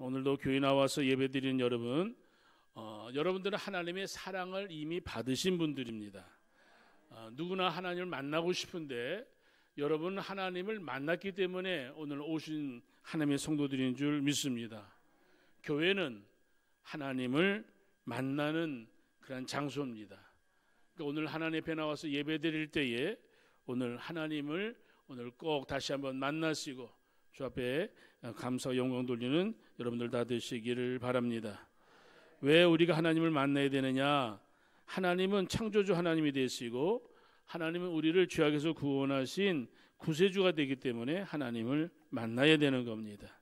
오늘도 교회 나와서 예배드리는 여러분, 여러분들은 하나님의 사랑을 이미 받으신 분들입니다. 누구나 하나님을 만나고 싶은데 여러분은 하나님을 만났기 때문에 오늘 오신 하나님의 성도들인 줄 믿습니다. 교회는 하나님을 만나는 그런 장소입니다. 그러니까 오늘 하나님 앞에 나와서 예배드릴 때에 오늘 하나님을 오늘 꼭 다시 한번 만나시고 주 앞에 감사와 영광 돌리는 여러분들 다 되시기를 바랍니다. 왜 우리가 하나님을 만나야 되느냐? 하나님은 창조주 하나님이 되시고 하나님은 우리를 죄악에서 구원하신 구세주가 되기 때문에 하나님을 만나야 되는 겁니다.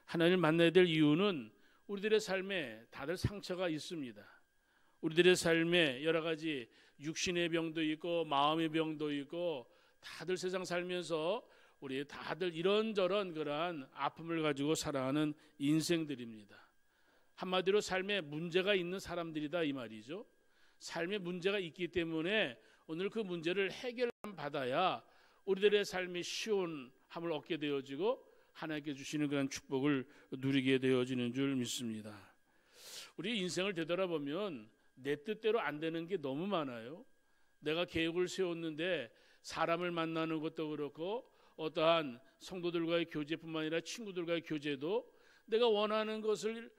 하나님을 만나야 될 이유는 우리들의 삶에 다들 상처가 있습니다. 우리들의 삶에 여러 가지 육신의 병도 있고 마음의 병도 있고 다들 세상 살면서 우리 다들 이런저런 그러한 아픔을 가지고 살아가는 인생들입니다. 한마디로 삶에 문제가 있는 사람들이다 이 말이죠. 삶에 문제가 있기 때문에 오늘 그 문제를 해결받아야 우리들의 삶이 시원함을 얻게 되어지고 하나님께 주시는 그런 축복을 누리게 되어지는 줄 믿습니다. 우리 인생을 되돌아보면 내 뜻대로 안 되는 게 너무 많아요. 내가 계획을 세웠는데 사람을 만나는 것도 그렇고 어떠한 성도들과의 교제뿐만 아니라 친구들과의 교제도 내가 원하는 것을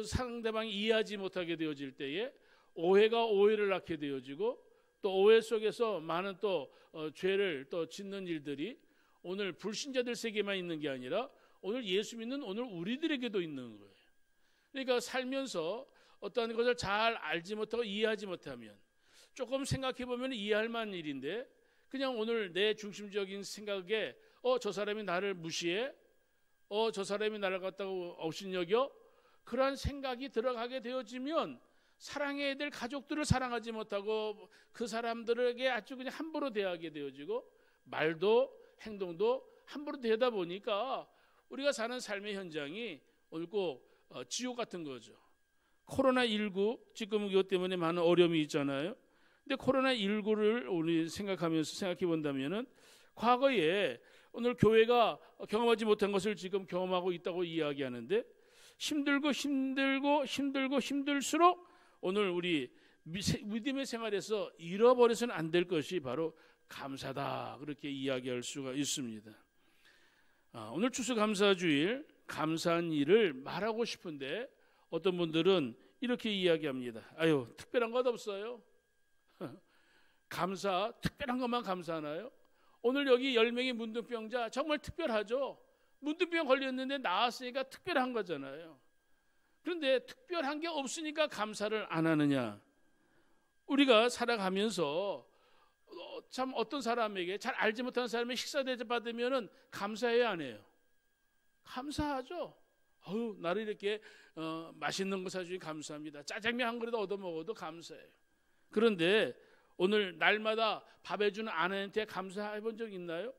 상대방이 이해하지 못하게 되어질 때에 오해가 오해를 낳게 되어지고 또 오해 속에서 많은 또 죄를 또 짓는 일들이 오늘 불신자들 세계만 있는 게 아니라 오늘 예수 믿는 오늘 우리들에게도 있는 거예요. 그러니까 살면서 어떠한 것을 잘 알지 못하고 이해하지 못하면 조금 생각해 보면 이해할 만한 일인데 그냥 오늘 내 중심적인 생각에 저 사람이 나를 무시해? 저 사람이 나를 갖다가 업신여겨? 그러한 생각이 들어가게 되어지면 사랑해야 될 가족들을 사랑하지 못하고 그 사람들에게 아주 그냥 함부로 대하게 되어지고 말도 행동도 함부로 대하다 보니까 우리가 사는 삶의 현장이 오늘 꼭 지옥 같은 거죠. 코로나19 지금 이것 때문에 많은 어려움이 있잖아요. 근데 코로나19를 우리 생각해 본다면은 과거에 오늘 교회가 경험하지 못한 것을 지금 경험하고 있다고 이야기하는데 힘들수록 오늘 우리 믿음의 생활에서 잃어버려서는 안 될 것이 바로 감사다 그렇게 이야기할 수가 있습니다. 오늘 추수감사주일 감사한 일을 말하고 싶은데 어떤 분들은 이렇게 이야기합니다. 아유 특별한 것 없어요. 감사 특별한 것만 감사하나요? 오늘 여기 10명의 문둥병자 정말 특별하죠. 문둥병 걸렸는데 나았으니까 특별한 거잖아요. 그런데 특별한 게 없으니까 감사를 안 하느냐? 우리가 살아가면서 참 어떤 사람에게 잘 알지 못하는 사람의 식사 대접 받으면은 감사해야 안 해요? 감사하죠. 나를 이렇게 맛있는 거 사주니 감사합니다. 짜장면 한 그릇 얻어 먹어도 감사해요. 그런데 오늘 날마다 밥 해주는 아내한테 감사해 본 적 있나요?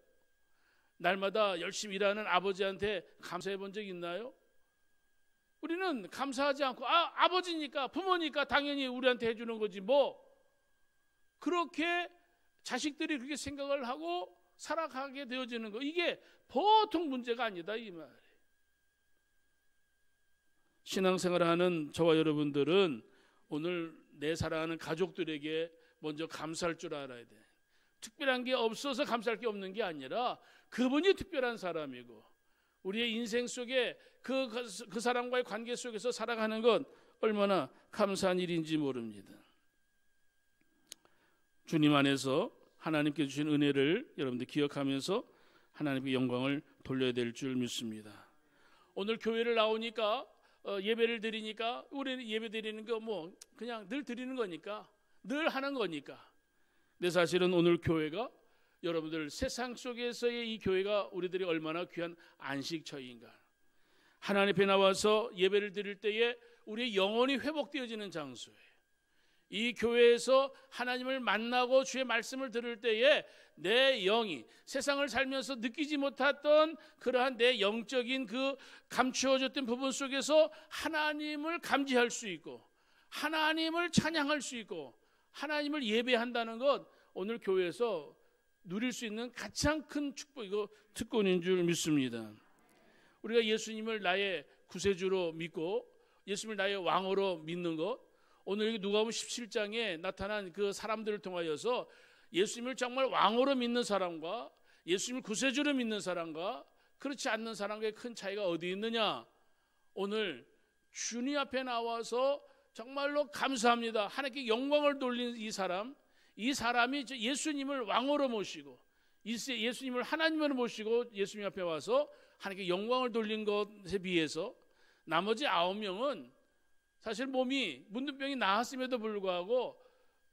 날마다 열심히 일하는 아버지한테 감사해 본 적 있나요? 우리는 감사하지 않고 아버지니까 부모니까 당연히 우리한테 해주는 거지 뭐 그렇게 자식들이 그렇게 생각을 하고 살아가게 되어지는 거 이게 보통 문제가 아니다 이 말이에요. 신앙생활을 하는 저와 여러분들은 오늘 내 사랑하는 가족들에게 먼저 감사할 줄 알아야 돼. 특별한 게 없어서 감사할 게 없는 게 아니라 그분이 특별한 사람이고 우리의 인생 속에 그 사람과의 관계 속에서 살아가는 건 얼마나 감사한 일인지 모릅니다. 주님 안에서 하나님께 주신 은혜를 여러분들 기억하면서 하나님께 영광을 돌려야 될 줄 믿습니다. 오늘 교회를 나오니까 예배를 드리니까 우리는 예배 드리는 거 뭐 그냥 늘 드리는 거니까 늘 하는 거니까. 근데 사실은 오늘 교회가 여러분들 세상 속에서의 이 교회가 우리들이 얼마나 귀한 안식처인가. 하나님 앞에 나와서 예배를 드릴 때에 우리의 영혼이 회복되어지는 장소예요. 이 교회에서 하나님을 만나고 주의 말씀을 들을 때에 내 영이 세상을 살면서 느끼지 못했던 그러한 내 영적인 그 감추어졌던 부분 속에서 하나님을 감지할 수 있고 하나님을 찬양할 수 있고 하나님을 예배한다는 것 오늘 교회에서 누릴 수 있는 가장 큰 축복이고 특권인 줄 믿습니다. 우리가 예수님을 나의 구세주로 믿고 예수님을 나의 왕으로 믿는 것, 오늘 여기 누가복음 17장에 나타난 그 사람들을 통하여서 예수님을 정말 왕으로 믿는 사람과 예수님을 구세주로 믿는 사람과 그렇지 않는 사람과의 큰 차이가 어디 있느냐? 오늘 주님 앞에 나와서 정말로 감사합니다. 하나님께 영광을 돌린 이 사람이 예수님을 왕으로 모시고 예수님을 하나님으로 모시고 예수님 앞에 와서 하나님께 영광을 돌린 것에 비해서 나머지 9명은 사실 몸이 문둥병이 나았음에도 불구하고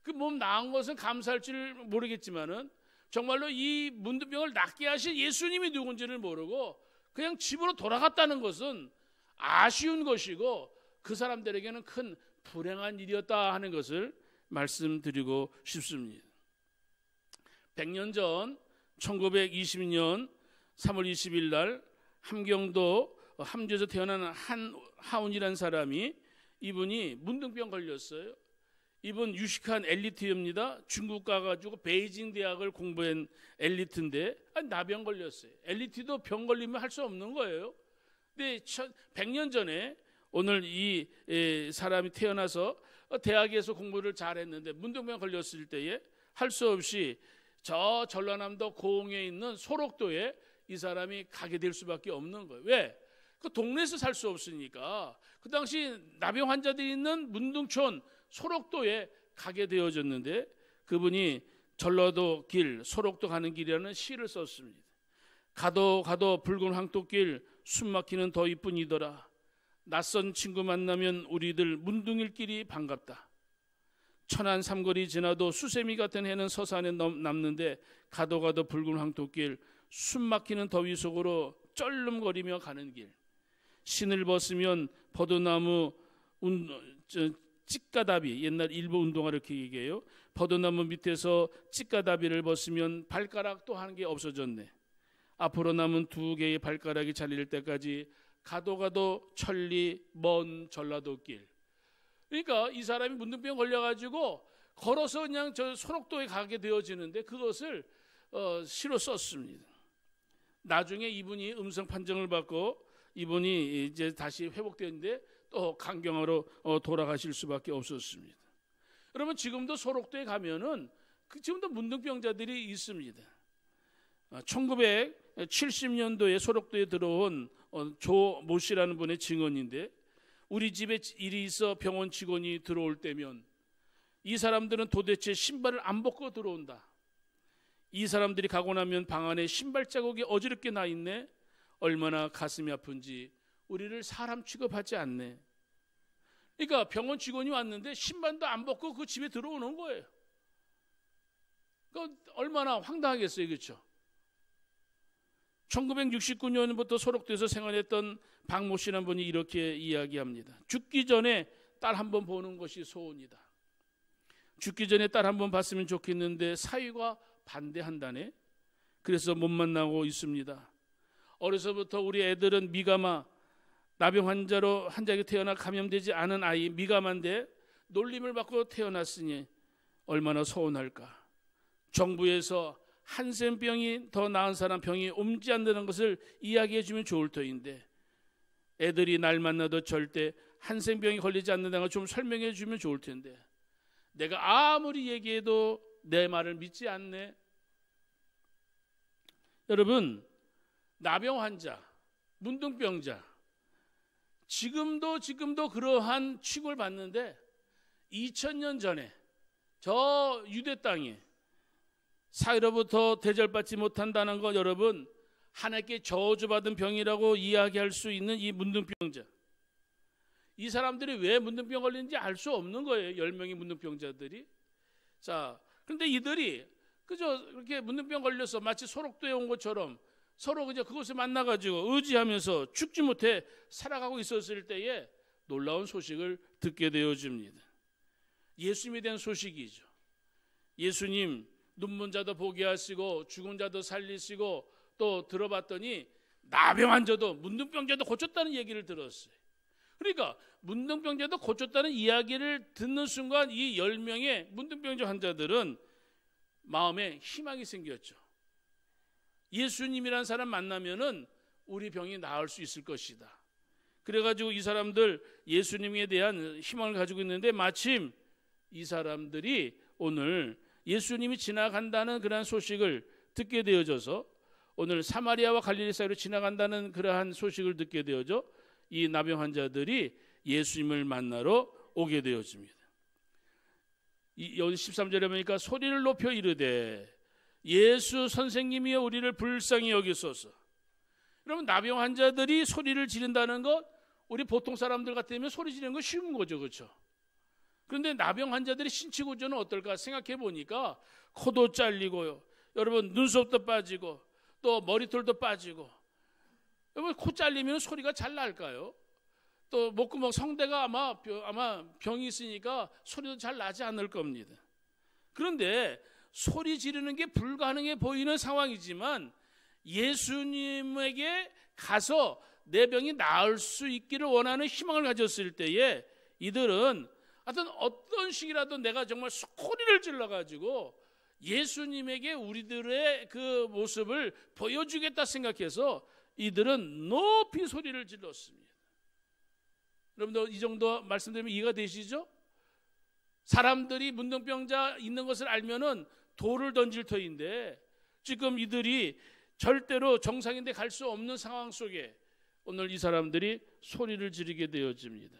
그 몸 나은 것은 감사할 줄 모르겠지만은 정말로 이 문둥병을 낫게 하신 예수님이 누군지를 모르고 그냥 집으로 돌아갔다는 것은 아쉬운 것이고 그 사람들에게는 큰 불행한 일이었다 하는 것을 말씀드리고 싶습니다. 100년 전 1920년 3월 20일 날 함경도 함주에서 태어난 한하운이라는 사람이 이분이 문둥병 걸렸어요. 이분 유식한 엘리트입니다. 중국 가가지고 베이징 대학을 공부한 엘리트인데 나병 걸렸어요. 엘리트도 병 걸리면 할 수 없는 거예요. 근데 100년 전에 오늘 이 사람이 태어나서 대학에서 공부를 잘했는데 문둥병 걸렸을 때에 할 수 없이 저 전라남도 고흥에 있는 소록도에 이 사람이 가게 될 수밖에 없는 거예요. 왜? 그 동네에서 살 수 없으니까 그 당시 나병 환자들이 있는 문둥촌 소록도에 가게 되어졌는데 그분이 전라도 길 소록도 가는 길이라는 시를 썼습니다. 가도 붉은 황토길 숨막히는 더 이뿐이더라. 낯선 친구 만나면 우리들 문둥일길이 반갑다. 천안 삼거리 지나도 수세미 같은 해는 서산에 남는데 가도 붉은 황토길 숨막히는 더위 속으로 쩔름거리며 가는 길. 신을 벗으면 버드나무 찌까다비, 옛날 일부 운동화를 이렇게 얘기해요. 버드나무 밑에서 찌까다비를 벗으면 발가락도 한 개 없어졌네. 앞으로 남은 2개의 발가락이 잘릴 때까지 가도 천리 먼 전라도 길. 그러니까 이 사람이 문둥병 걸려가지고 걸어서 그냥 저 소록도에 가게 되어지는데 그것을 시로 썼습니다. 나중에 이분이 음성 판정을 받고 이분이 이제 다시 회복되는데 또 강경하로 돌아가실 수밖에 없었습니다. 여러분 지금도 소록도에 가면은 지금도 문둥병자들이 있습니다. 1970년도에 소록도에 들어온 조모 씨라는 분의 증언인데 우리 집에 일이 있어 병원 직원이 들어올 때면 이 사람들은 도대체 신발을 안 벗고 들어온다. 이 사람들이 가고 나면 방 안에 신발 자국이 어지럽게 나 있네. 얼마나 가슴이 아픈지 우리를 사람 취급하지 않네. 그러니까 병원 직원이 왔는데 신발도 안 벗고 그 집에 들어오는 거예요. 그 얼마나 황당하겠어요, 그렇죠? 1969년부터 소록도에서 생활했던 박모 씨라는 분이 이렇게 이야기합니다. 죽기 전에 딸 한 번 보는 것이 소원이다. 죽기 전에 딸 한 번 봤으면 좋겠는데 사위가 반대한다네. 그래서 못 만나고 있습니다. 어려서부터 우리 애들은 미가마, 나병 환자에게 태어나 감염되지 않은 아이 미가마인데 놀림을 받고 태어났으니 얼마나 서운할까. 정부에서 한센병이 더 나은 사람 병이 옮지 않는 것을 이야기해 주면 좋을 터인데 애들이 날 만나도 절대 한센병이 걸리지 않는다는 걸 좀 설명해 주면 좋을 텐데 내가 아무리 얘기해도 내 말을 믿지 않네. 여러분 나병 환자, 문둥병자 지금도 그러한 취급을 받는데 2000년 전에 저 유대 땅에 사회로부터 대접받지 못한다는 것 여러분 하나님께 저주받은 병이라고 이야기할 수 있는 이 문둥병자 이 사람들이 왜 문둥병 걸리는지 알 수 없는 거예요. 10명의 문둥병자들이. 자, 그런데 이들이 그저 이렇게 문둥병 걸려서 마치 소록도에 온 것처럼 서로 그저 그곳에 만나가지고 의지하면서 죽지 못해 살아가고 있었을 때에 놀라운 소식을 듣게 되어집니다. 예수님에 대한 소식이죠. 예수님 눈먼 자도 보게 하시고 죽은 자도 살리시고 또 들어봤더니 나병 환자도 문둥병자도 고쳤다는 얘기를 들었어요. 그러니까 문둥병자도 고쳤다는 이야기를 듣는 순간 이 10명의 문둥병자 환자들은 마음에 희망이 생겼죠. 예수님이라는 사람 만나면은 우리 병이 나을 수 있을 것이다. 그래가지고 이 사람들 예수님에 대한 희망을 가지고 있는데 마침 이 사람들이 오늘 예수님이 지나간다는 그러한 소식을 듣게 되어져서 오늘 사마리아와 갈릴리 사이로 지나간다는 그러한 소식을 듣게 되어져 이 나병 환자들이 예수님을 만나러 오게 되어집니다. 여기 13절에 보니까 소리를 높여 이르되 예수 선생님이여 우리를 불쌍히 여기소서. 여러분, 나병 환자들이 소리를 지른다는 것, 우리 보통 사람들 같으면 소리 지르는 거 쉬운 거죠, 그렇죠? 그런데 나병 환자들의 신체 구조는 어떨까 생각해 보니까 코도 잘리고요, 여러분 눈썹도 빠지고 또 머리털도 빠지고, 여러분 코 잘리면 소리가 잘 날까요? 또 목구멍, 성대가 아마 병이 있으니까 소리도 잘 나지 않을 겁니다. 그런데 소리 지르는 게 불가능해 보이는 상황이지만 예수님에게 가서 내 병이 나을 수 있기를 원하는 희망을 가졌을 때에 이들은 어떤 식이라도 내가 정말 소리를 질러가지고 예수님에게 우리들의 그 모습을 보여주겠다 생각해서 이들은 높이 소리를 질렀습니다. 여러분들 이 정도 말씀드리면 이해가 되시죠? 사람들이 문둥병자 있는 것을 알면은 돌을 던질 터인데 지금 이들이 절대로 정상인데 갈 수 없는 상황 속에 오늘 이 사람들이 소리를 지르게 되어집니다.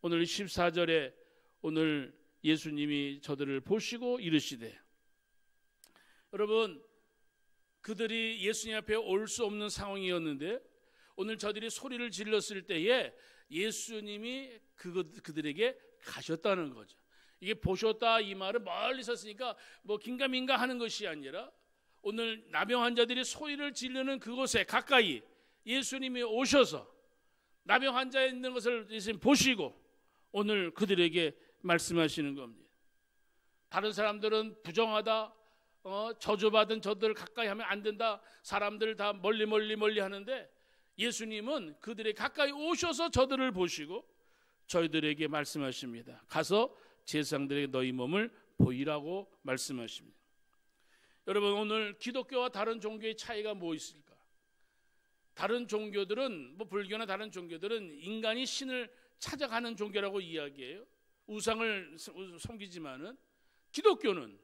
오늘 14절에 오늘 예수님이 저들을 보시고 이르시되, 여러분 그들이 예수님 앞에 올 수 없는 상황이었는데 오늘 저들이 소리를 질렀을 때에 예수님이 그들에게 가셨다는 거죠. 이게 보셨다 이 말은 멀리 섰으니까 뭐 긴가민가 하는 것이 아니라 오늘 나병 환자들이 소리를 지르는 그곳에 가까이 예수님이 오셔서 나병 환자에 있는 것을 예수님 보시고 오늘 그들에게 말씀하시는 겁니다. 다른 사람들은 부정하다, 저주받은 저들 가까이 하면 안 된다, 사람들 다 멀리 하는데 예수님은 그들의 가까이 오셔서 저들을 보시고 저희들에게 말씀하십니다. 가서 제사장들에게 너희 몸을 보이라고 말씀하십니다. 여러분, 오늘 기독교와 다른 종교의 차이가 뭐 있을까? 다른 종교들은, 불교나 다른 종교들은 인간이 신을 찾아가는 종교라고 이야기해요. 우상을 섬기지만은 기독교는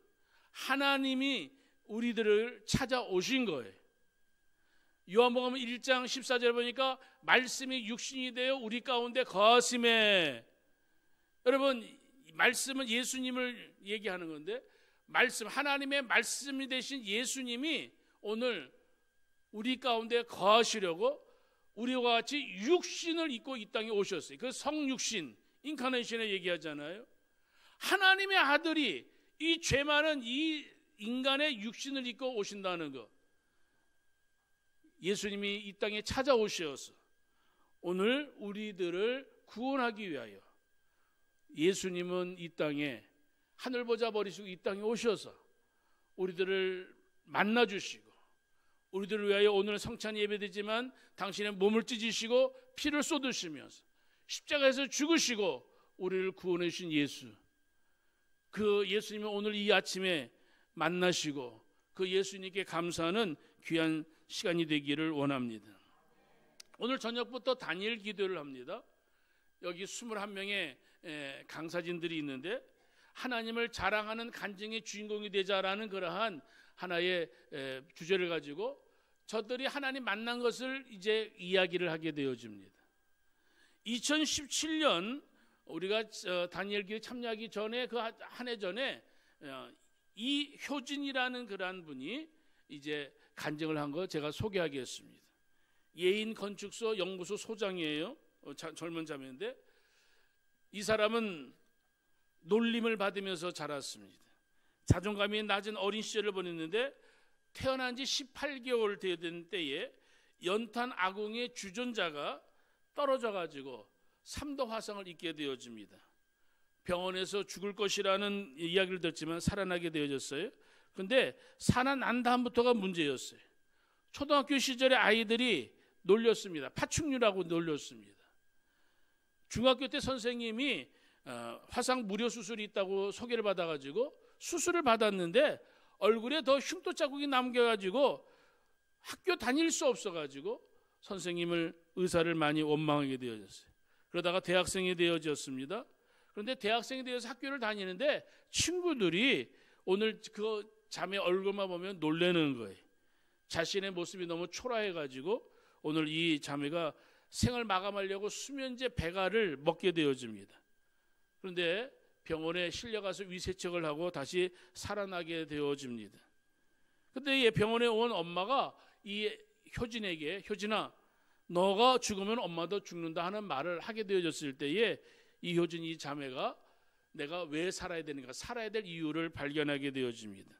하나님이 우리들을 찾아오신 거예요. 요한복음 1장 14절 보니까 말씀이 육신이 되어 우리 가운데 거하심에, 여러분 말씀은 예수님을 얘기하는 건데 말씀, 하나님의 말씀이 되신 예수님이 오늘 우리 가운데 거하시려고 우리와 같이 육신을 입고 이 땅에 오셨어요. 그 성육신, 인카네이션에 얘기하잖아요. 하나님의 아들이 이 죄 많은 이 인간의 육신을 입고 오신다는 것, 예수님이 이 땅에 찾아오셔서 오늘 우리들을 구원하기 위하여 예수님은 이 땅에 하늘 보자 버리시고 이 땅에 오셔서 우리들을 만나주시고 우리들을 위하여 오늘 성찬 예배되지만 당신의 몸을 찢으시고 피를 쏟으시면서 십자가에서 죽으시고 우리를 구원해 주신 예수, 그 예수님을 오늘 이 아침에 만나시고 그 예수님께 감사하는 귀한 시간이 되기를 원합니다. 오늘 저녁부터 다니엘 기도를 합니다. 여기 21명의 강사진들이 있는데 하나님을 자랑하는 간증의 주인공이 되자라는 그러한 하나의 주제를 가지고 저들이 하나님 만난 것을 이제 이야기를 하게 되어집니다. 2017년 우리가 다니엘 기도에 참여하기 전에 그 한 해 전에 이효진이라는 그러한 분이 이제 간증을 한 거 제가 소개하겠습니다. 예인 건축소 연구소 소장이에요. 젊은 자매인데 이 사람은 놀림을 받으면서 자랐습니다. 자존감이 낮은 어린 시절을 보냈는데 태어난 지 18개월 되던 때에 연탄 아궁이의 주전자가 떨어져 가지고 3도 화상을 입게 되어집니다. 병원에서 죽을 것이라는 이야기를 듣지만 살아나게 되어졌어요. 그런데 살아난 다음부터가 문제였어요. 초등학교 시절에 아이들이 놀렸습니다. 파충류라고 놀렸습니다. 중학교 때 선생님이 화상 무료 수술이 있다고 소개를 받아가지고 수술을 받았는데 얼굴에 더 흉터 자국이 남겨가지고 학교 다닐 수 없어가지고 선생님을, 의사를 많이 원망하게 되어졌어요. 그러다가 대학생이 되어졌습니다. 그런데 대학생이 되어서 학교를 다니는데 친구들이 오늘 그 자매 얼굴만 보면 놀라는 거예요. 자신의 모습이 너무 초라해가지고 오늘 이 자매가 생을 마감하려고 수면제 배가를 먹게 되어집니다. 그런데 병원에 실려가서 위세척을 하고 다시 살아나게 되어집니다. 그런데 병원에 온 엄마가 이 효진에게, 효진아, 너가 죽으면 엄마도 죽는다 하는 말을 하게 되어졌을 때에 이 효진, 이 자매가 내가 왜 살아야 되는가, 살아야 될 이유를 발견하게 되어집니다.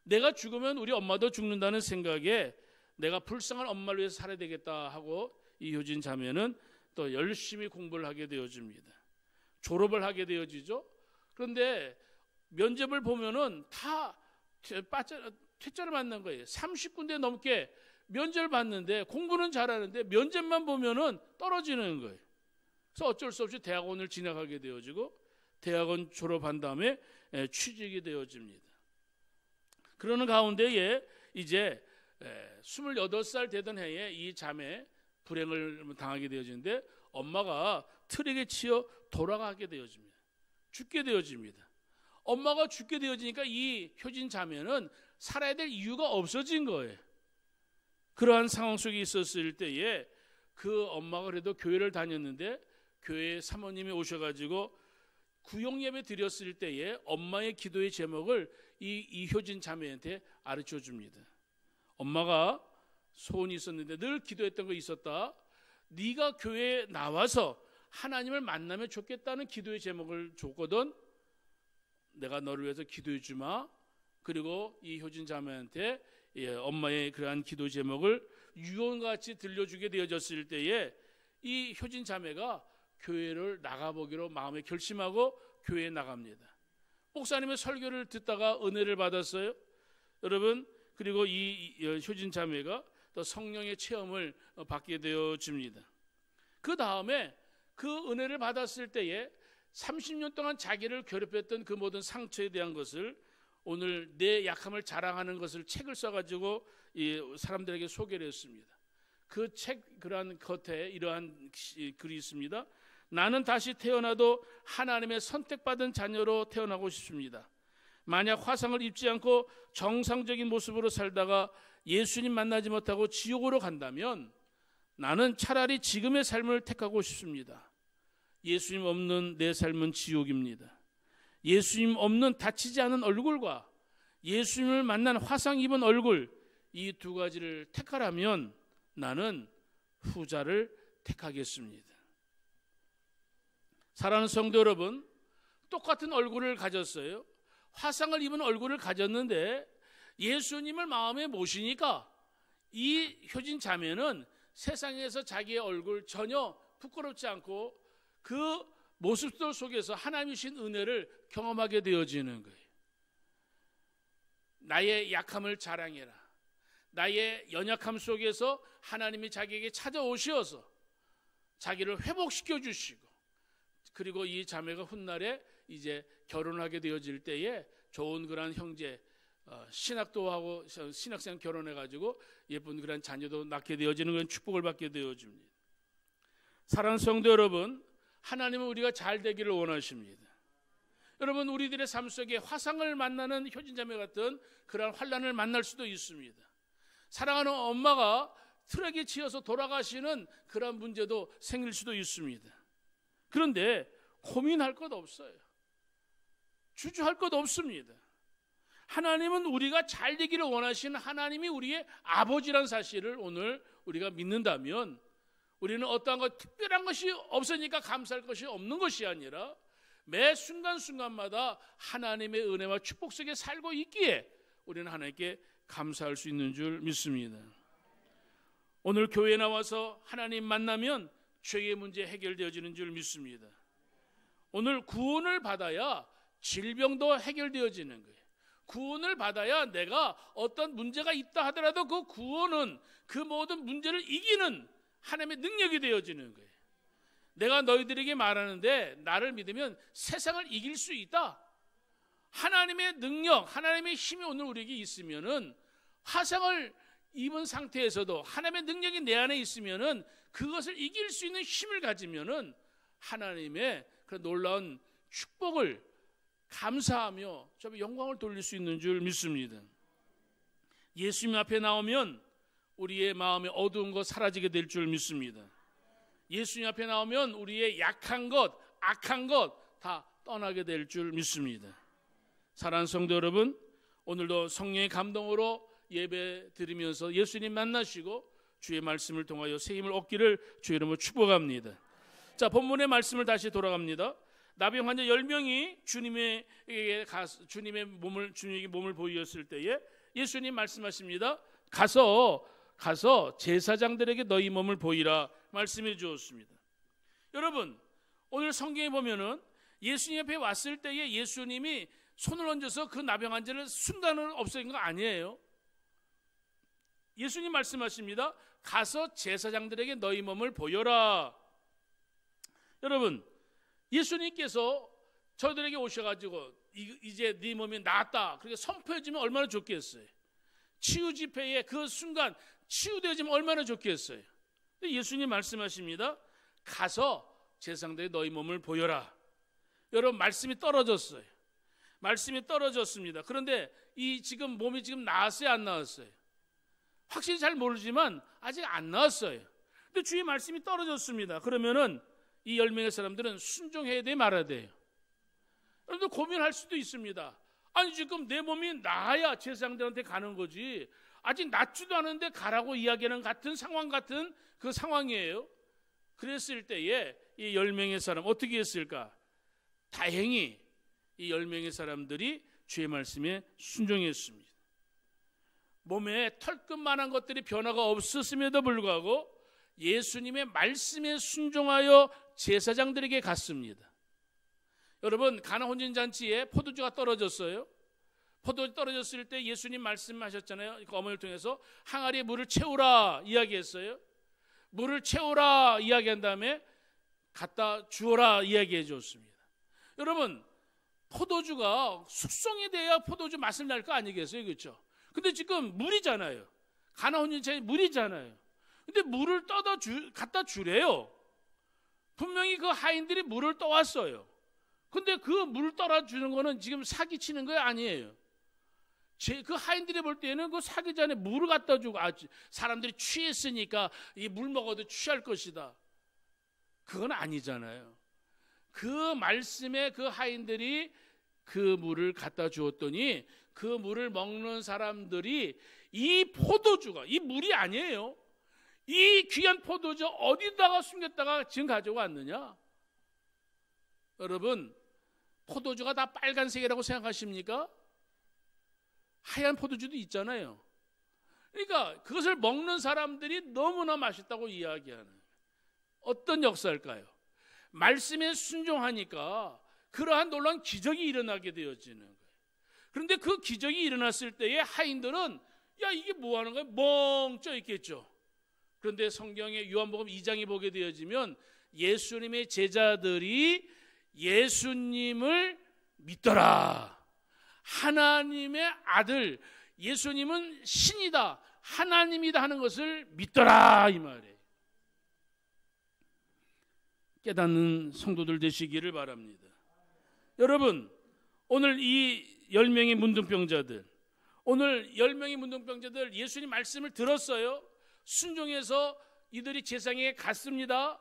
내가 죽으면 우리 엄마도 죽는다는 생각에 내가 불쌍한 엄마를 위해서 살아야 되겠다 하고 이 효진 자매는 또 열심히 공부를 하게 되어집니다. 졸업을 하게 되어지죠. 그런데 면접을 보면은 다 퇴짜를 맞는 거예요. 30군데 넘게 면접을 봤는데 공부는 잘하는데 면접만 보면은 떨어지는 거예요. 그래서 어쩔 수 없이 대학원을 진학하게 되어지고 대학원 졸업한 다음에 취직이 되어집니다. 그러는 가운데에 이제 28살 되던 해에 이 자매 불행을 당하게 되어지는데 엄마가 트럭에 치여 돌아가게 되어집니다. 죽게 되어집니다. 엄마가 죽게 되어지니까 이 효진 자매는 살아야 될 이유가 없어진 거예요. 그러한 상황 속에 있었을 때에 그 엄마가 그래도 교회를 다녔는데 교회 사모님이 오셔가지고 구역예배 드렸을 때에 엄마의 기도의 제목을 이 효진 자매한테 가르쳐 줍니다. 엄마가 소원이 있었는데 늘 기도했던 거 있었다. 네가 교회에 나와서 하나님을 만나면 좋겠다는 기도의 제목을 줬거든. 내가 너를 위해서 기도해 주마. 그리고 이 효진 자매한테 엄마의 그러한 기도 제목을 유언같이 들려주게 되어졌을 때에 이 효진 자매가 교회를 나가보기로 마음에 결심하고 교회에 나갑니다. 목사님의 설교를 듣다가 은혜를 받았어요. 여러분, 그리고 이 효진 자매가 또 성령의 체험을 받게 되어집니다. 그 다음에 그 은혜를 받았을 때에 30년 동안 자기를 괴롭혔던 그 모든 상처에 대한 것을 오늘 내 약함을 자랑하는 것을 책을 써가지고 이 사람들에게 소개를 했습니다. 그 책 그러한 겉에 이러한 글이 있습니다. 나는 다시 태어나도 하나님의 선택받은 자녀로 태어나고 싶습니다. 만약 화상을 입지 않고 정상적인 모습으로 살다가 예수님 만나지 못하고 지옥으로 간다면 나는 차라리 지금의 삶을 택하고 싶습니다. 예수님 없는 내 삶은 지옥입니다. 예수님 없는 다치지 않은 얼굴과 예수님을 만난 화상 입은 얼굴, 이 두 가지를 택하라면 나는 후자를 택하겠습니다. 사랑하는 성도 여러분, 똑같은 얼굴을 가졌어요. 화상을 입은 얼굴을 가졌는데 예수님을 마음에 모시니까 이 효진 자매는 세상에서 자기의 얼굴 전혀 부끄럽지 않고 그 모습들 속에서 하나님이 주신 은혜를 경험하게 되어지는 거예요. 나의 약함을 자랑해라. 나의 연약함 속에서 하나님이 자기에게 찾아오셔서 자기를 회복시켜 주시고, 그리고 이 자매가 훗날에 이제 결혼하게 되어질 때에 좋은 그런 형제, 신학도 하고 신학생 결혼해가지고 예쁜 그런 자녀도 낳게 되어지는 그런 축복을 받게 되어집니다. 사랑하는 성도 여러분, 하나님은 우리가 잘 되기를 원하십니다. 여러분, 우리들의 삶 속에 화상을 만나는 효진자매 같은 그런 환난을 만날 수도 있습니다. 사랑하는 엄마가 트럭에 치여서 돌아가시는 그런 문제도 생길 수도 있습니다. 그런데 고민할 것 없어요. 주저할 것 없습니다. 하나님은 우리가 잘 되기를 원하시는 하나님이 우리의 아버지란 사실을 오늘 우리가 믿는다면 우리는 어떠한 것 특별한 것이 없으니까 감사할 것이 없는 것이 아니라 매 순간순간마다 하나님의 은혜와 축복 속에 살고 있기에 우리는 하나님께 감사할 수 있는 줄 믿습니다. 오늘 교회에 나와서 하나님 만나면 죄의 문제 해결되어지는 줄 믿습니다. 오늘 구원을 받아야 질병도 해결되어지는 거예요. 구원을 받아야 내가 어떤 문제가 있다 하더라도 그 구원은 그 모든 문제를 이기는 하나님의 능력이 되어지는 거예요. 내가 너희들에게 말하는데 나를 믿으면 세상을 이길 수 있다. 하나님의 능력, 하나님의 힘이 오늘 우리에게 있으면은 화상을 입은 상태에서도 하나님의 능력이 내 안에 있으면은 그것을 이길 수 있는 힘을 가지면은 하나님의 그 놀라운 축복을 감사하며 저 영광을 돌릴 수 있는 줄 믿습니다. 예수님 앞에 나오면 우리의 마음에 어두운 것 사라지게 될 줄 믿습니다. 예수님 앞에 나오면 우리의 약한 것, 악한 것 다 떠나게 될 줄 믿습니다. 사랑하는 성도 여러분, 오늘도 성령의 감동으로 예배 드리면서 예수님 만나시고 주의 말씀을 통하여 새 힘을 얻기를 주의 이름으로 축복합니다. 자, 본문의 말씀을 다시 돌아갑니다. 나병 환자 10명이 주님에게 몸을 보이었을 때에 예수님 말씀하십니다. 가서 제사장들에게 너희 몸을 보이라 말씀해 주었습니다. 여러분, 오늘 성경에 보면은 예수님 앞에 왔을 때에 예수님이 손을 얹어서 그 나병 환자를 순간으로 없애는 거 아니에요. 예수님 말씀하십니다. 가서 제사장들에게 너희 몸을 보여라. 여러분, 예수님께서 저들에게 오셔가지고 이제 네 몸이 나았다 그렇게 선포해주면 얼마나 좋겠어요. 치유 집회에 그 순간 치유되어지면 얼마나 좋겠어요. 예수님 말씀하십니다. 가서 제사장들에게 너희 몸을 보여라. 여러분, 말씀이 떨어졌어요. 말씀이 떨어졌습니다. 그런데 이 지금 몸이 지금 나았어요, 안 나았어요? 확실히 잘 모르지만 아직 안 나왔어요. 근데 주의 말씀이 떨어졌습니다. 그러면은 이 10명의 사람들은 순종해야 돼, 말아야 돼요? 여러분들 고민할 수도 있습니다. 아니, 지금 내 몸이 나아야 제사장들한테 가는 거지. 아직 낫지도 않은데 가라고 이야기하는 같은 상황 같은 그 상황이에요. 그랬을 때에 이 10명의 사람 어떻게 했을까? 다행히 이 10명의 사람들이 주의 말씀에 순종했습니다. 몸에 털끝만한 것들이 변화가 없었음에도 불구하고 예수님의 말씀에 순종하여 제사장들에게 갔습니다. 여러분, 가나 혼인잔치에 포도주가 떨어졌어요. 포도주 떨어졌을 때 예수님 말씀하셨잖아요. 그 어머니를 통해서 항아리에 물을 채우라 이야기했어요. 물을 채우라 이야기한 다음에 갖다 주어라 이야기해 줬습니다. 여러분, 포도주가 숙성이 돼야 포도주 맛을 날 거 아니겠어요? 그렇죠? 근데 지금 물이잖아요. 가나 혼인잔치 물이잖아요. 근데 물을 갖다 주래요. 분명히 그 하인들이 물을 떠왔어요. 근데 그 물을 떠주는 거는 지금 사기치는 거 아니에요. 그 하인들이 볼 때는 그 사기 전에 물을 갖다 주고, 사람들이 취했으니까 이 물 먹어도 취할 것이다. 그건 아니잖아요. 그 말씀에 그 하인들이 그 물을 갖다 주었더니 그 물을 먹는 사람들이 이 포도주가, 이 물이 아니에요. 이 귀한 포도주 어디다가 숨겼다가 지금 가져왔느냐? 여러분, 포도주가 다 빨간색이라고 생각하십니까? 하얀 포도주도 있잖아요. 그러니까 그것을 먹는 사람들이 너무나 맛있다고 이야기하는 어떤 역사일까요? 말씀에 순종하니까 그러한 놀라운 기적이 일어나게 되어지는 거예요. 그런데 그 기적이 일어났을 때에 하인들은 야, 이게 뭐 하는 거야? 멍 쪄 있겠죠. 그런데 성경의 요한복음 2장에 보게 되어지면 예수님의 제자들이 예수님을 믿더라. 하나님의 아들, 예수님은 신이다, 하나님이다 하는 것을 믿더라, 이 말이에요. 깨닫는 성도들 되시기를 바랍니다. 여러분, 오늘 이 10명의 문둥병자들, 예수님 말씀을 들었어요. 순종해서 이들이 제사장에게 갔습니다.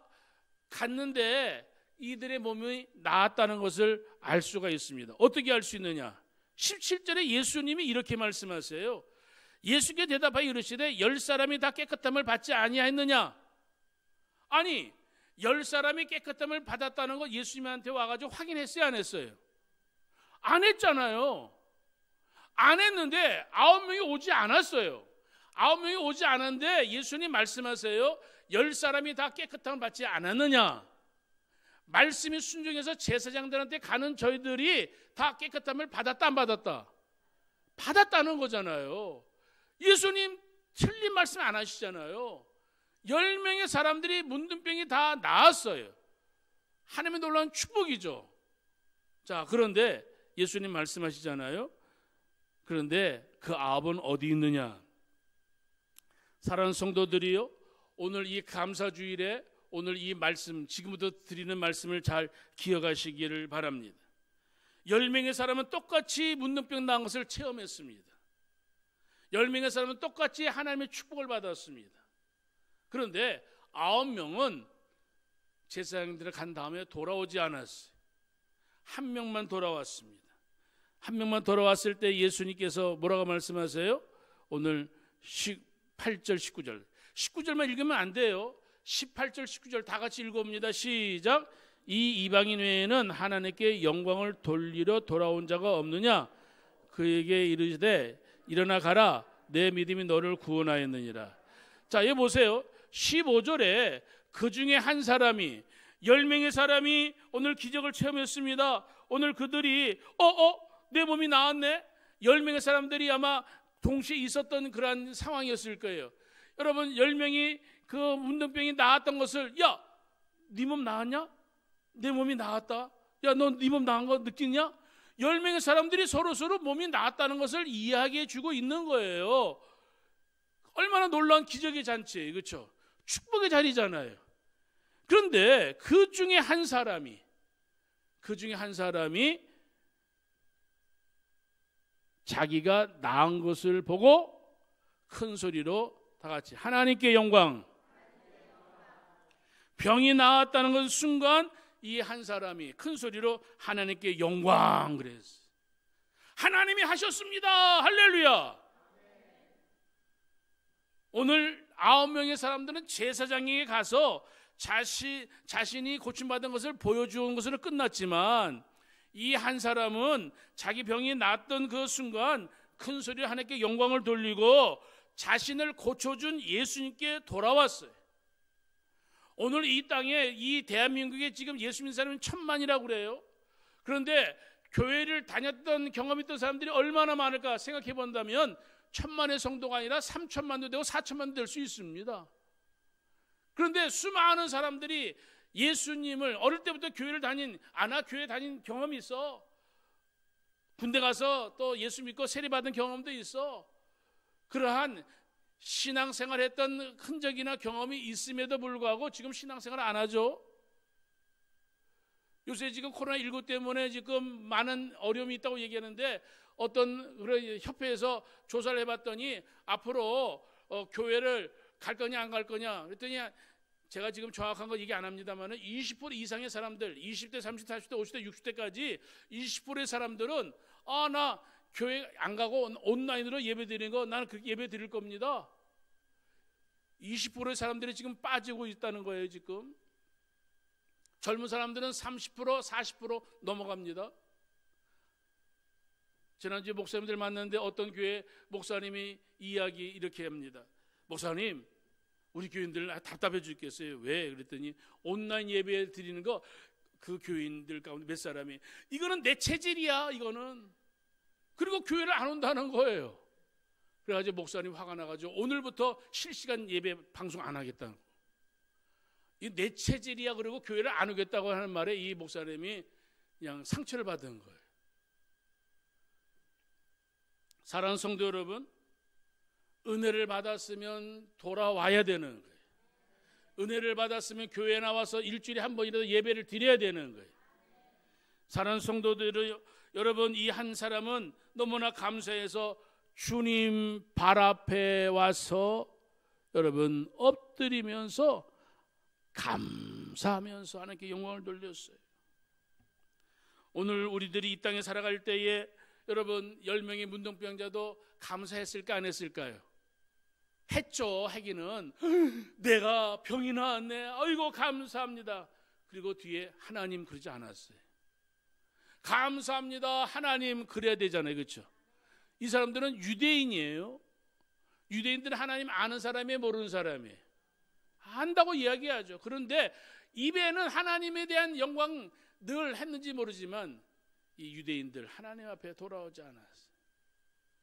갔는데 이들의 몸이 나았다는 것을 알 수가 있습니다. 어떻게 알 수 있느냐? 17절에 예수님이 이렇게 말씀하세요. 예수께 대답하여 이르시되 10사람이 다 깨끗함을 받지 아니하였느냐? 아니, 10사람이 깨끗함을 받았다는 거 예수님한테 와가지고 확인했어요, 안 했어요? 안 했잖아요. 안 했는데 9명이 오지 않았어요. 9명이 오지 않았는데 예수님 말씀하세요. 10사람이 다 깨끗함을 받지 않았느냐? 말씀이 순종해서 제사장들한테 가는 저희들이 다 깨끗함을 받았다, 안 받았다? 받았다는 거잖아요. 예수님 틀린 말씀 안 하시잖아요. 10명의 사람들이 문둥병이 다 나았어요. 하나님의 놀라운 축복이죠. 자, 그런데 예수님 말씀하시잖아요. 그런데 그 9은 어디 있느냐? 사랑하는 성도들이요, 오늘 이 감사주일에 오늘 이 말씀, 지금부터 드리는 말씀을 잘 기억하시기를 바랍니다. 10명의 사람은 똑같이 문둥병 나은 것을 체험했습니다. 10명의 사람은 똑같이 하나님의 축복을 받았습니다. 그런데 9명은 제사장들을 간 다음에 돌아오지 않았어요. 한 명만 돌아왔습니다. 한 명만 돌아왔을 때 예수님께서 뭐라고 말씀하세요? 오늘 8절 19절만 읽으면 안 돼요. 18절 19절 다 같이 읽어봅니다. 시작. 이 이방인 외에는 하나님께 영광을 돌리러 돌아온 자가 없느냐? 그에게 이르시되 일어나 가라, 내 믿음이 너를 구원하였느니라. 자, 여기 보세요. 15절에 그 중에 한 사람이, 10명의 사람이 오늘 기적을 체험했습니다. 오늘 그들이 내 몸이 나았네. 10명의 사람들이 아마 동시에 있었던 그러한 상황이었을 거예요. 여러분, 10명이 그 문둥병이 나았던 것을, 야, 네 몸 나았냐? 내 몸이 나았다. 야, 너 네 몸 나은 거 느끼냐? 10명의 사람들이 서로 몸이 나았다는 것을 이야기해 주고 있는 거예요. 얼마나 놀라운 기적의 잔치예요. 그렇죠? 축복의 자리잖아요. 그런데 그 중에 한 사람이 자기가 나은 것을 보고 큰 소리로 다 같이 하나님께 영광. 병이 나았다는 것 순간 이 한 사람이 큰 소리로 하나님께 영광 그랬어요. 하나님이 하셨습니다. 할렐루야. 오늘 9명의 사람들은 제사장에게 가서 자신이 고침받은 것을 보여주는 것으로 끝났지만, 이 한 사람은 자기 병이 낫던 그 순간 큰 소리로 하나님께 영광을 돌리고 자신을 고쳐준 예수님께 돌아왔어요. 오늘 이 땅에, 이 대한민국에 지금 예수 믿는 사람이 1000만이라고 그래요. 그런데 교회를 다녔던 경험이 있던 사람들이 얼마나 많을까 생각해 본다면 1000만의 성도가 아니라 3000만도 되고 4000만도 될 수 있습니다. 그런데 수많은 사람들이 예수님을 어릴 때부터 교회를 교회 다닌 경험이 있어. 군대 가서 또 예수 믿고 세례받은 경험도 있어. 그러한 신앙생활 했던 흔적이나 경험이 있음에도 불구하고 지금 신앙생활 안 하죠. 요새 지금 코로나19 때문에 지금 많은 어려움이 있다고 얘기하는데, 어떤 그런 협회에서 조사를 해봤더니 앞으로 교회를 갈 거냐 안 갈 거냐 그랬더니, 제가 지금 정확한 거 얘기 안 합니다만 20% 이상의 사람들, 20대, 30대, 40대, 50대, 60대까지 20%의 사람들은 나 교회 안 가고 온라인으로 예배 드리는 거 나는 그 예배 드릴 겁니다. 20%의 사람들이 지금 빠지고 있다는 거예요. 지금 젊은 사람들은 30%, 40% 넘어갑니다. 지난주에 목사님들 만났는데 어떤 교회 목사님이 이야기 이렇게 합니다. 목사님, 우리 교인들 답답해 죽겠어요. 왜? 그랬더니 온라인 예배 드리는 거 그 교인들 가운데 몇 사람이 이거는 내 체질이야, 이거는. 그리고 교회를 안 온다는 거예요. 그래가지고 목사님 화가 나가지고 오늘부터 실시간 예배 방송 안 하겠다는 거예요. 이 내 체질이야 그리고 교회를 안 오겠다고 하는 말에 이 목사님이 그냥 상처를 받은 거예요. 사랑하는 성도 여러분, 은혜를 받았으면 돌아와야 되는 거예요. 은혜를 받았으면 교회에 나와서 일주일에 한 번이라도 예배를 드려야 되는 거예요. 사랑하는 성도들 여러분, 이 한 사람은 너무나 감사해서 주님 발 앞에 와서 여러분 엎드리면서 감사하면서 하나님께 영광을 돌렸어요. 오늘 우리들이 이 땅에 살아갈 때에 여러분 10명의 문둥병자도 감사했을까 안 했을까요? 했죠. 하기는 내가 병이 나았네, 아이고 감사합니다. 그리고 뒤에 하나님 그러지 않았어요. 감사합니다 하나님 그래야 되잖아요. 그렇죠? 이 사람들은 유대인이에요. 유대인들은 하나님 아는 사람이에요, 모르는 사람이에요? 안다고 이야기하죠. 그런데 입에는 하나님에 대한 영광 늘 했는지 모르지만 이 유대인들 하나님 앞에 돌아오지 않았어요.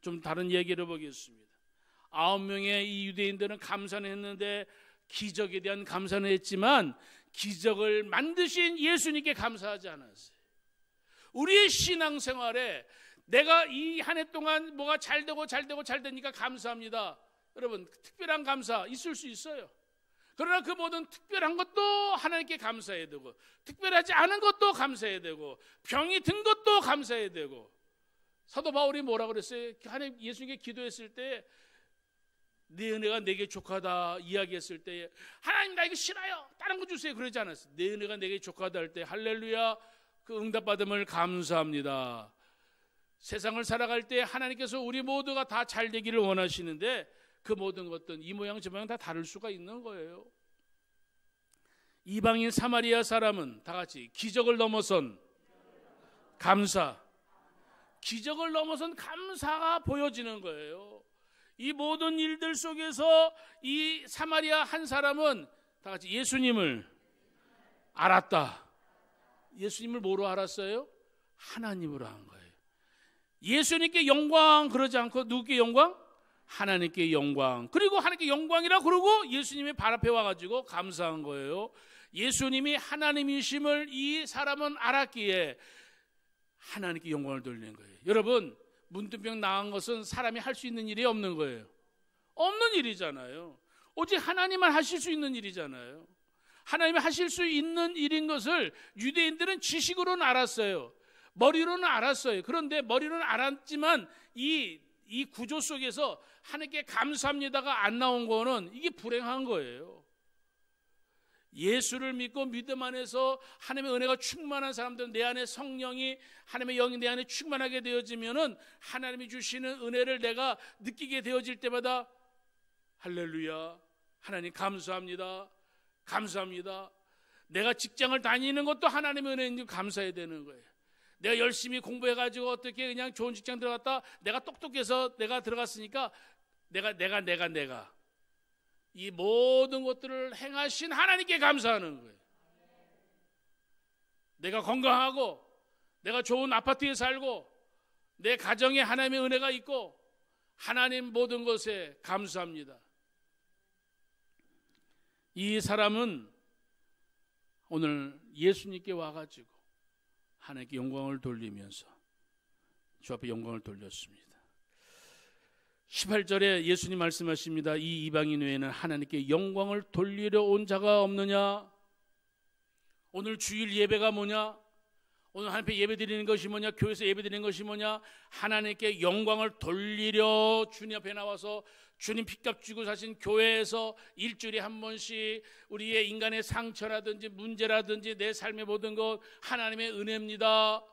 좀 다른 얘기를 보겠습니다. 9명의 이 유대인들은 감사는 했는데 기적에 대한 감사는 했지만 기적을 만드신 예수님께 감사하지 않았어요. 우리의 신앙생활에 내가 이 한 해 동안 뭐가 잘 되니까 감사합니다. 여러분, 특별한 감사 있을 수 있어요. 그러나 그 모든 특별한 것도 하나님께 감사해야 되고, 특별하지 않은 것도 감사해야 되고, 병이 든 것도 감사해야 되고. 사도 바울이 뭐라고 그랬어요? 하나님, 예수님께 기도했을 때 내 은혜가 내게 족하다 이야기했을 때, 하나님 나 이거 싫어요, 다른 거 주세요, 그러지 않았어요. 내 은혜가 내게 족하다 할 때 할렐루야, 그 응답받음을 감사합니다. 세상을 살아갈 때 하나님께서 우리 모두가 다 잘 되기를 원하시는데 그 모든 것들은 이 모양 저 모양 다 다를 수가 있는 거예요. 이방인 사마리아 사람은 다 같이 기적을 넘어선 감사, 기적을 넘어선 감사가 보여지는 거예요. 이 모든 일들 속에서 이 사마리아 한 사람은 다 같이 예수님을 알았다. 예수님을 뭐로 알았어요? 하나님으로 한 거예요. 예수님께 영광 그러지 않고 누구께 영광? 하나님께 영광. 그리고 하나님께 영광이라 그러고 예수님의 발 앞에 와가지고 감사한 거예요. 예수님이 하나님이심을 이 사람은 알았기에 하나님께 영광을 돌리는 거예요. 여러분, 문둥병 나은 것은 사람이 할 수 있는 일이 없는 거예요. 없는 일이잖아요. 오직 하나님만 하실 수 있는 일이잖아요. 하나님이 하실 수 있는 일인 것을 유대인들은 지식으로는 알았어요. 머리로는 알았어요. 그런데 머리로는 알았지만 이 구조 속에서 하나님께 감사합니다가 안 나온 거는 이게 불행한 거예요. 예수를 믿고 믿음 안에서 하나님의 은혜가 충만한 사람들은 내 안에 성령이, 하나님의 영이 내 안에 충만하게 되어지면은 하나님이 주시는 은혜를 내가 느끼게 되어질 때마다 할렐루야, 하나님 감사합니다, 감사합니다. 내가 직장을 다니는 것도 하나님의 은혜인 감사해야 되는 거예요. 내가 열심히 공부해가지고 어떻게 그냥 좋은 직장 들어갔다, 내가 똑똑해서 내가 들어갔으니까 내가 이 모든 것들을 행하신 하나님께 감사하는 거예요. 내가 건강하고 내가 좋은 아파트에 살고 내 가정에 하나님의 은혜가 있고 하나님 모든 것에 감사합니다. 이 사람은 오늘 예수님께 와가지고 하나님께 영광을 돌리면서 주 앞에 영광을 돌렸습니다. 18절에 예수님 말씀하십니다. 이 이방인 외에는 하나님께 영광을 돌리려 온 자가 없느냐? 오늘 주일 예배가 뭐냐? 오늘 하나님께 예배 드리는 것이 뭐냐? 교회에서 예배 드리는 것이 뭐냐? 하나님께 영광을 돌리려 주님 앞에 나와서 주님 핏값 주고 사신 교회에서 일주일에 한 번씩 우리의 인간의 상처라든지 문제라든지 내 삶의 모든 것 하나님의 은혜입니다.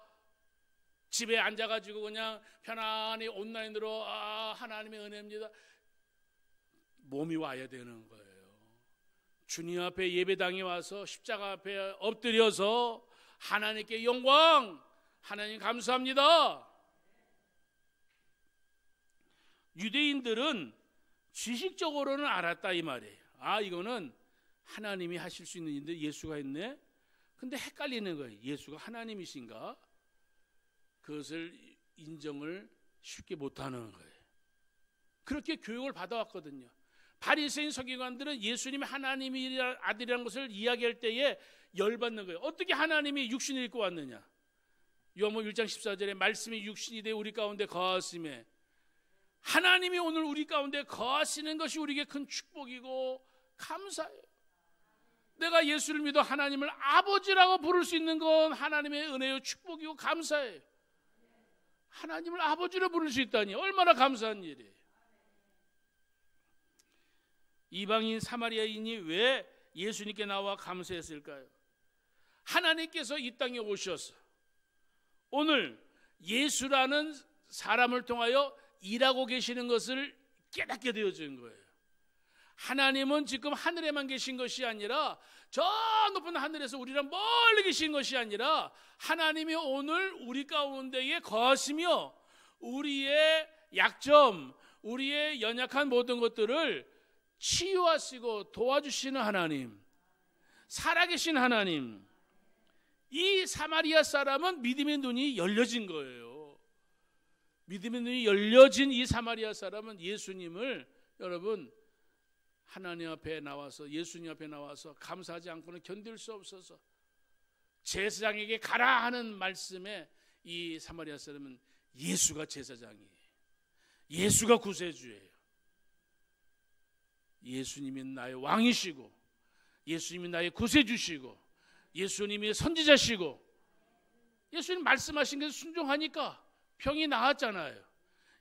집에 앉아가지고 그냥 편안히 온라인으로 하나님의 은혜입니다. 몸이 와야 되는 거예요. 주님 앞에 예배당에 와서 십자가 앞에 엎드려서 하나님께 영광, 하나님 감사합니다. 유대인들은 지식적으로는 알았다 이 말이에요. 이거는 하나님이 하실 수 있는 일인데 예수가 있네. 근데 헷갈리는 거예요. 예수가 하나님이신가? 그것을 인정을 쉽게 못하는 거예요. 그렇게 교육을 받아왔거든요. 바리새인 서기관들은 예수님이 하나님의 아들이라는 것을 이야기할 때에 열받는 거예요. 어떻게 하나님이 육신을 입고 왔느냐? 요한복음 1장 14절에 말씀이 육신이 되어 우리 가운데 거하심에, 하나님이 오늘 우리 가운데 거하시는 것이 우리에게 큰 축복이고 감사해요. 내가 예수를 믿어 하나님을 아버지라고 부를 수 있는 건 하나님의 은혜요 축복이고 감사해요. 하나님을 아버지로 부를 수 있다니 얼마나 감사한 일이에요. 이방인 사마리아인이 왜 예수님께 나와 감사했을까요? 하나님께서 이 땅에 오셔서 오늘 예수라는 사람을 통하여 일하고 계시는 것을 깨닫게 되어진 거예요. 하나님은 지금 하늘에만 계신 것이 아니라 저 높은 하늘에서 우리랑 멀리 계신 것이 아니라 하나님이 오늘 우리 가운데에 거하시며 우리의 약점, 우리의 연약한 모든 것들을 치유하시고 도와주시는 하나님, 살아계신 하나님. 이 사마리아 사람은 믿음의 눈이 열려진 거예요. 믿음의 눈이 열려진 이 사마리아 사람은 예수님을, 여러분, 하나님 앞에 나와서, 예수님 앞에 나와서 감사하지 않고는 견딜 수 없어서 제사장에게 가라 하는 말씀에 이 사마리아 사람은 예수가 제사장이에요. 예수가 구세주예요. 예수님이 나의 왕이시고 예수님이 나의 구세주시고 예수님이 선지자시고 예수님 말씀하신 게 순종하니까 병이 나았잖아요.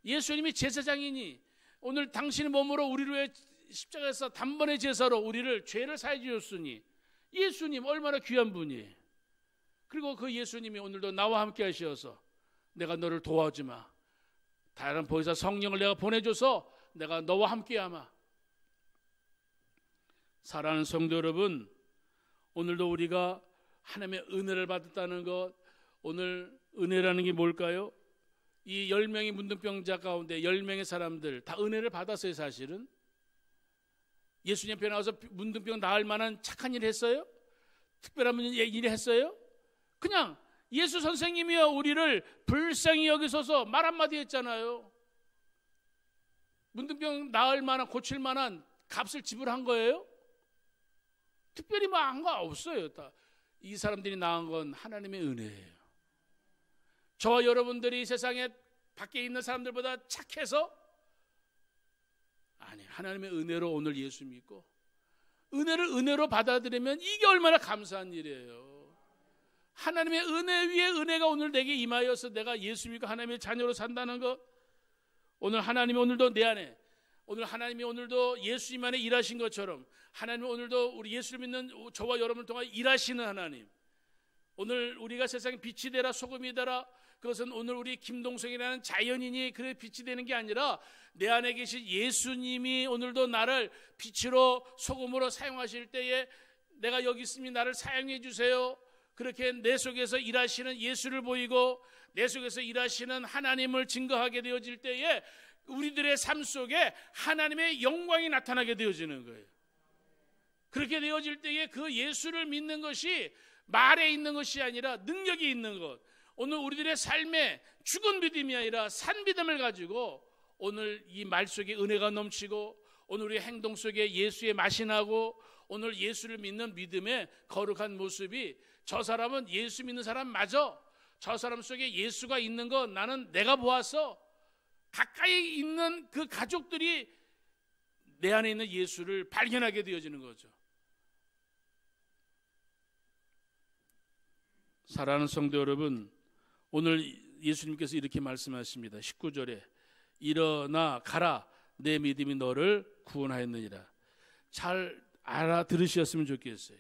예수님이 제사장이니 오늘 당신의 몸으로 우리를 위해 십자가에서 단번에 제사로 우리를 죄를 사해 주셨으니 예수님 얼마나 귀한 분이에요. 그리고 그 예수님이 오늘도 나와 함께 하셔서 내가 너를 도와주마, 다른 보혜사 성령을 내가 보내줘서 내가 너와 함께 하마. 사랑하는 성도 여러분, 오늘도 우리가 하나님의 은혜를 받았다는 것, 오늘 은혜라는 게 뭘까요? 이 10명의 문둥병자 가운데 10명의 사람들 다 은혜를 받았어요. 사실은 예수님 앞에 나와서 문둥병 나을 만한 착한 일 했어요? 특별한 일 했어요? 그냥 예수 선생님이여 우리를 불쌍히 여기소서 말 한마디 했잖아요. 문둥병 나을 만한, 고칠 만한 값을 지불한 거예요? 특별히 뭐 한 거 없어요. 다 이 사람들이 나은 건 하나님의 은혜예요. 저와 여러분들이 세상에 밖에 있는 사람들보다 착해서? 아니, 하나님의 은혜로 오늘 예수 믿고 은혜를 은혜로 받아들이면 이게 얼마나 감사한 일이에요. 하나님의 은혜 위에 은혜가 오늘 내게 임하여서 내가 예수 믿고 하나님의 자녀로 산다는 것, 오늘 하나님이 오늘도 내 안에, 오늘 하나님이 오늘도 예수님 안에 일하신 것처럼 하나님이 오늘도 우리 예수를 믿는 저와 여러분을 통해 일하시는 하나님, 오늘 우리가 세상에 빛이 되라 소금이 되라, 그것은 오늘 우리 김동석이라는 자연인이 그래 빛이 되는 게 아니라 내 안에 계신 예수님이 오늘도 나를 빛으로 소금으로 사용하실 때에 내가 여기 있으니 나를 사용해 주세요. 그렇게 내 속에서 일하시는 예수를 보이고 내 속에서 일하시는 하나님을 증거하게 되어질 때에 우리들의 삶 속에 하나님의 영광이 나타나게 되어지는 거예요. 그렇게 되어질 때에 그 예수를 믿는 것이 말에 있는 것이 아니라 능력이 있는 것, 오늘 우리들의 삶에 죽은 믿음이 아니라 산 믿음을 가지고 오늘 이 말 속에 은혜가 넘치고 오늘 우리의 행동 속에 예수의 맛이 나고 오늘 예수를 믿는 믿음의 거룩한 모습이, 저 사람은 예수 믿는 사람 맞아, 저 사람 속에 예수가 있는 거 나는 내가 보았어, 가까이 있는 그 가족들이 내 안에 있는 예수를 발견하게 되어지는 거죠. 사랑하는 성도 여러분, 오늘 예수님께서 이렇게 말씀하십니다. 19절에 일어나 가라, 내 믿음이 너를 구원하였느니라. 잘 알아들으셨으면 좋겠어요.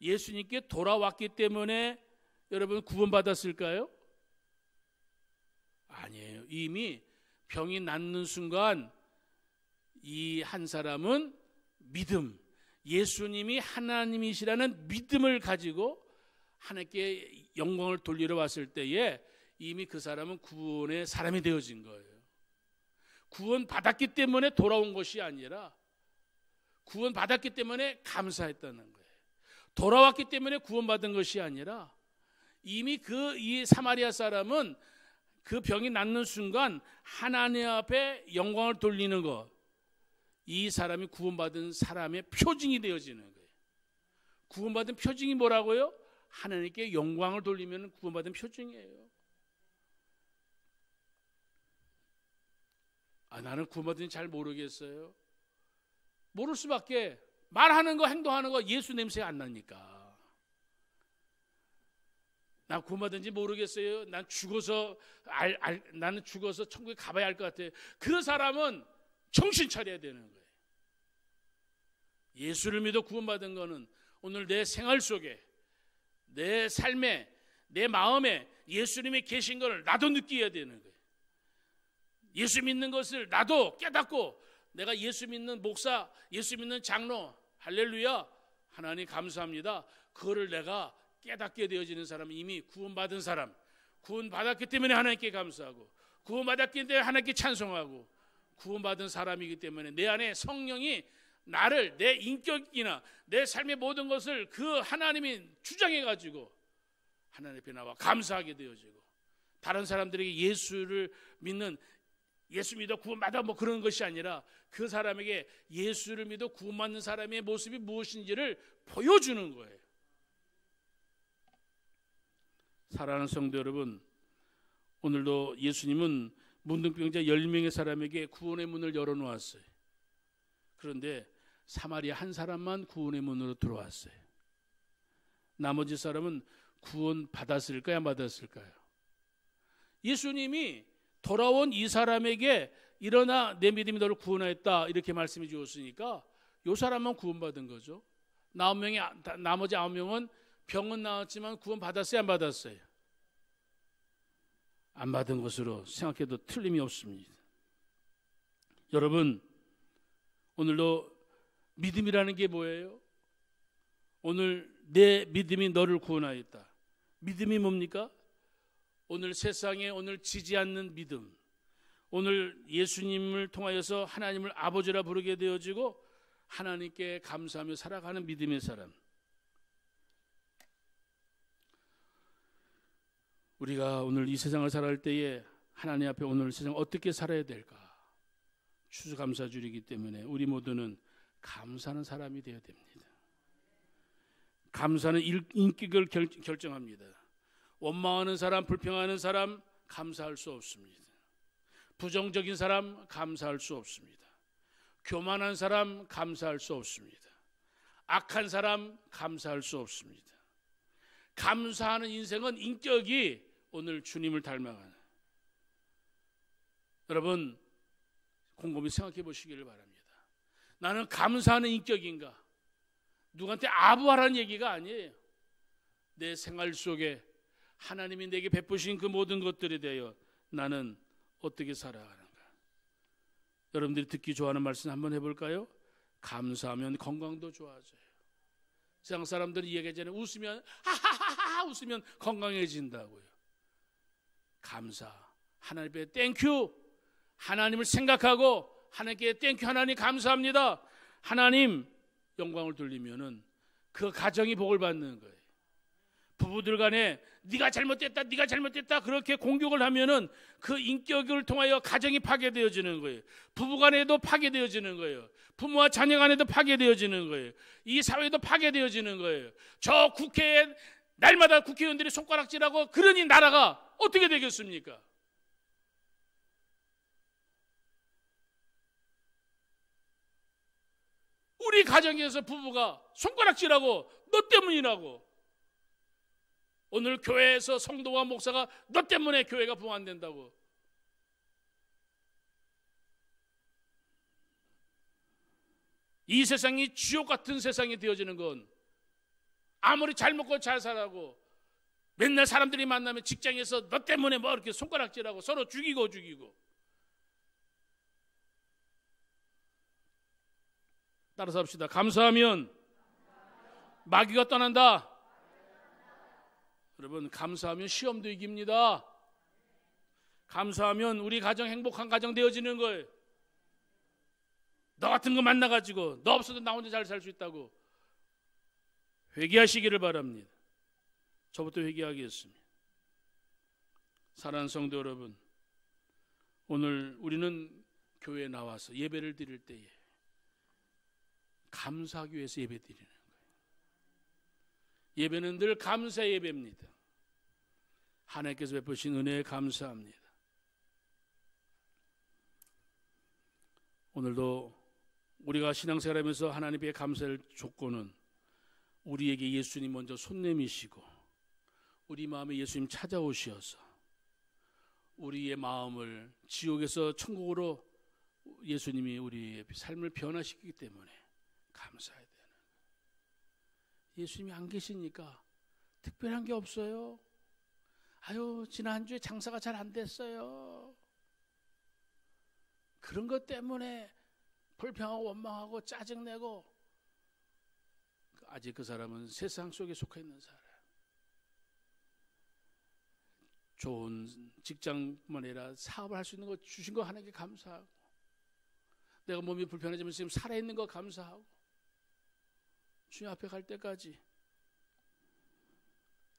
예수님께 돌아왔기 때문에 여러분 구원받았을까요? 아니에요. 이미 병이 낫는 순간 이 한 사람은 믿음, 예수님이 하나님이시라는 믿음을 가지고 하나님께 영광을 돌리러 왔을 때에 이미 그 사람은 구원의 사람이 되어진 거예요. 구원받았기 때문에 돌아온 것이 아니라 구원받았기 때문에 감사했다는 거예요. 돌아왔기 때문에 구원받은 것이 아니라 이미 이 사마리아 사람은 그 병이 낫는 순간 하나님 앞에 영광을 돌리는 것, 이 사람이 구원받은 사람의 표징이 되어지는 거예요. 구원받은 표징이 뭐라고요? 하나님께 영광을 돌리면 구원받은 표징이에요. 나는 구원받은지 잘 모르겠어요. 모를 수밖에. 말하는 거 행동하는 거 예수 냄새가 안 나니까. 난 구원받은지 모르겠어요. 나는 죽어서 천국에 가봐야 할 것 같아요. 그 사람은 정신 차려야 되는 거예요. 예수를 믿어 구원받은 거는 오늘 내 생활 속에, 내 삶에, 내 마음에 예수님이 계신 것을 나도 느껴야 되는 거예요. 예수 믿는 것을 나도 깨닫고, 내가 예수 믿는 목사, 예수 믿는 장로, 할렐루야, 하나님 감사합니다, 그거를 내가 깨닫게 되어지는 사람은 이미 구원받은 사람, 구원받았기 때문에 하나님께 감사하고, 구원받았기 때문에 하나님께 찬송하고, 구원받은 사람이기 때문에 내 안에 성령이 나를, 내 인격이나 내 삶의 모든 것을 그 하나님이 주장해가지고 하나님 앞에 나와 감사하게 되어지고, 다른 사람들에게 예수를 믿는, 예수 믿어 구원받아 뭐 그런 것이 아니라 그 사람에게 예수를 믿어 구원받는 사람의 모습이 무엇인지를 보여주는 거예요. 사랑하는 성도 여러분, 오늘도 예수님은 문둥병자 10명의 사람에게 구원의 문을 열어놓았어요. 그런데 사마리아 한 사람만 구원의 문으로 들어왔어요. 나머지 사람은 구원 받았을까요? 안 받았을까요? 예수님이 돌아온 이 사람에게 일어나 내 믿음이 너를 구원하였다 이렇게 말씀해 주었으니까 이 사람만 구원받은 거죠. 나머지 9명은 병은 나았지만 구원 받았어요? 안 받았어요? 안 받은 것으로 생각해도 틀림이 없습니다. 여러분, 오늘도 믿음이라는 게 뭐예요? 오늘 내 믿음이 너를 구원하였다. 믿음이 뭡니까? 오늘 세상에 오늘 지지 않는 믿음, 오늘 예수님을 통하여서 하나님을 아버지라 부르게 되어지고 하나님께 감사하며 살아가는 믿음의 사람. 우리가 오늘 이 세상을 살아갈 때에 하나님 앞에 오늘 세상 어떻게 살아야 될까? 추수감사주이기 때문에 우리 모두는 감사하는 사람이 되어야 됩니다. 감사는 인격을 결정합니다. 원망하는 사람, 불평하는 사람 감사할 수 없습니다. 부정적인 사람 감사할 수 없습니다. 교만한 사람 감사할 수 없습니다. 악한 사람 감사할 수 없습니다. 감사하는 인생은 인격이 오늘 주님을 닮아가는. 여러분 곰곰이 생각해 보시기를 바랍니다. 나는 감사하는 인격인가? 누구한테 아부하라는 얘기가 아니에요. 내 생활 속에 하나님이 내게 베푸신 그 모든 것들에 대하여 나는 어떻게 살아가는가? 여러분들이 듣기 좋아하는 말씀 한번 해볼까요? 감사하면 건강도 좋아져요. 세상 사람들이 이야기하잖아요. 웃으면 하하하하 웃으면 건강해진다고요. 감사, 하나님께 땡큐, 하나님을 생각하고 하나님께 땡큐, 하나님 감사합니다. 하나님 영광을 돌리면은 그 가정이 복을 받는 거예요. 부부들 간에 네가 잘못됐다, 네가 잘못됐다 그렇게 공격을 하면은 그 인격을 통하여 가정이 파괴되어지는 거예요. 부부 간에도 파괴되어지는 거예요. 부모와 자녀 간에도 파괴되어지는 거예요. 이 사회도 파괴되어지는 거예요. 저 국회에 날마다 국회의원들이 손가락질하고 그러니 나라가 어떻게 되겠습니까? 우리 가정에서 부부가 손가락질하고 너 때문이라고, 오늘 교회에서 성도와 목사가 너 때문에 교회가 부흥 안 된다고. 이 세상이 지옥 같은 세상이 되어지는 건 아무리 잘 먹고 잘 살아고 맨날 사람들이 만나면 직장에서 너 때문에 뭐 이렇게 손가락질하고 서로 죽이고 따라서 합시다. 감사하면 마귀가 떠난다. 여러분 감사하면 시험도 이깁니다. 감사하면 우리 가정 행복한 가정 되어지는 거예요. 너 같은 거 만나가지고 너 없어도 나 혼자 잘 살 수 있다고 회개하시기를 바랍니다. 저부터 회개하겠습니다. 사랑하는 성도 여러분, 오늘 우리는 교회에 나와서 예배를 드릴 때에 감사하기 위해서 예배 드리는 거예요. 예배는 늘 감사 예배입니다. 하나님께서 베푸신 은혜에 감사합니다. 오늘도 우리가 신앙생활하면서 하나님께 감사할 조건은 우리에게 예수님 먼저 손 내미시고 우리 마음에 예수님 찾아오셔서 우리의 마음을 지옥에서 천국으로 예수님이 우리의 삶을 변화시키기 때문에 감사해야 되는 거예요. 예수님이 안 계시니까 특별한 게 없어요. 아유 지난주에 장사가 잘 안 됐어요. 그런 것 때문에 불평하고 원망하고 짜증내고, 아직 그 사람은 세상 속에 속해 있는 사람. 좋은 직장뿐만 아니라 사업을 할 수 있는 거 주신 거 하나님께 감사하고, 내가 몸이 불편해지면 지금 살아있는 거 감사하고, 주님 앞에 갈 때까지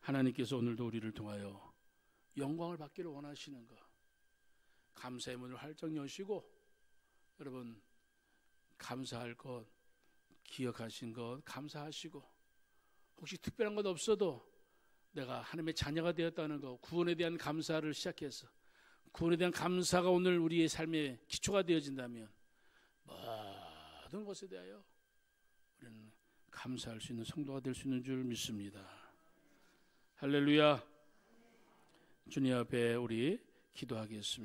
하나님께서 오늘도 우리를 통하여 영광을 받기를 원하시는 것, 감사의 문을 활짝 여시고, 여러분 감사할 것, 기억하신 것 감사하시고, 혹시 특별한 것 없어도 내가 하나님의 자녀가 되었다는 것, 구원에 대한 감사를 시작해서 구원에 대한 감사가 오늘 우리의 삶의 기초가 되어진다면 모든 것에 대하여 이런 감사할 수 있는 성도가 될 수 있는 줄 믿습니다. 할렐루야. 주님 앞에 우리 기도하겠습니다.